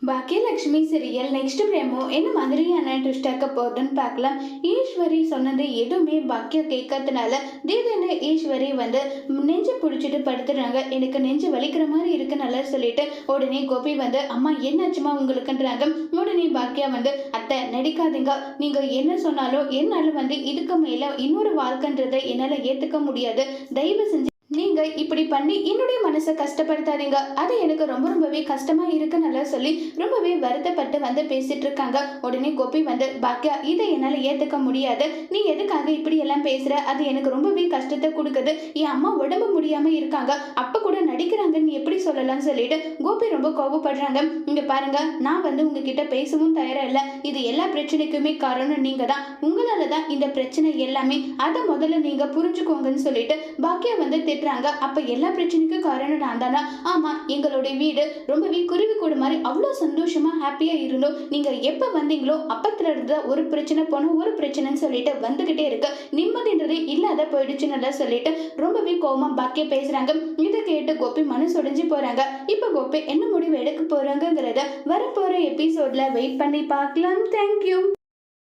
Baakiyalakshmi serial next பிரேமோ என்ன மாதிரியான twist ஆக்க போகுதுன்னு பார்க்கலாம். ஈஸ்வரி சொன்னது எதுவுமே பாக்கியம் கேட்கறதுனால திடீர்னு ஈஸ்வரி வந்து நெஞ்சு பிடிச்சிட்டு படுத்துறாங்க. எனக்கு நெஞ்சு வலிக்கிற மாதிரி இருக்கு நல்லா சொல்லிட்டு உடனே கோபி வந்து அம்மா என்னாச்சுமா உங்களுக்குன்றாங்க. உடனே பாக்கியா வந்து அத்தை நடிக்காதீங்க, நீங்க என்ன சொன்னாலும் என்னால வந்து இதுக்கு மேல இன்னொரு வாழ்க்கைன்றதை என்னால ஏத்துக்க முடியாது. தயவு செஞ்சு நீங்க இப்படி பண்ணி என்னுடைய மனசை கஷ்டப்படுத்தாதீங்க, அது எனக்கு ரொம்பவே கஷ்டமா இருக்கு நல்லா சொல்லி ரொம்பவே வருத்தப்பட்டு வந்து பேசிட்டு இருக்காங்க. உடனே கோபி வந்து பாக்கியா இதை என்னால ஏத்துக்க முடியாது, நீ எதுக்காக இப்படி எல்லாம் பேசுற, அது எனக்கு ரொம்பவே கஷ்டத்தை கொடுக்குது, என் அம்மா உடம்பு முடியாம இருக்காங்க, அப்ப கூட நடிக்கிறாங்கன்னு எப்படி சொல்லலாம்னு சொல்லிட்டு கோபி ரொம்ப கோபப்படுறாங்க. இங்க பாருங்க, நான் வந்து உங்ககிட்ட பேசவும் தயாரா இல்ல, இது எல்லா பிரச்சனைக்குமே காரணம் நீங்க தான், உங்களாலதான் இந்த பிரச்சனை எல்லாமே, அதை முதல்ல நீங்க புரிஞ்சுக்கோங்கன்னு சொல்லிட்டு பாக்கியா வந்து திட்டுறாங்க. அப்ப எல்லா பிரச்சனைக்கும் காரணம் நான் தானா? ஆமா, எங்களுடைய வீடு ரொம்பவே குருவி கூடு மாதிரி அவ்வளோ சந்தோஷமா ஹாப்பியா இருந்தோம், நீங்க எப்ப வந்தீங்களோ அப்பத்துல இருந்து ஒரு பிரச்சனை போன ஒரு பிரச்சனைன்னு சொல்லிட்டு வந்துகிட்டே இருக்கு, நிம்மதின்றதே இல்லாத போயிடுச்சுன்னு எல்லாம் சொல்லிட்டு ரொம்பவே கோவமா பாக்கிய பேசுறாங்க. இதை கேட்டு கோபி மனசு உடைஞ்சு போறாங்க. இப்ப கோபி என்ன முடிவு எடுக்க போறாங்கிறத வரப்போற எபிசோட்ல வெயிட் பண்ணி பார்க்கலாம். தேங்க்யூ.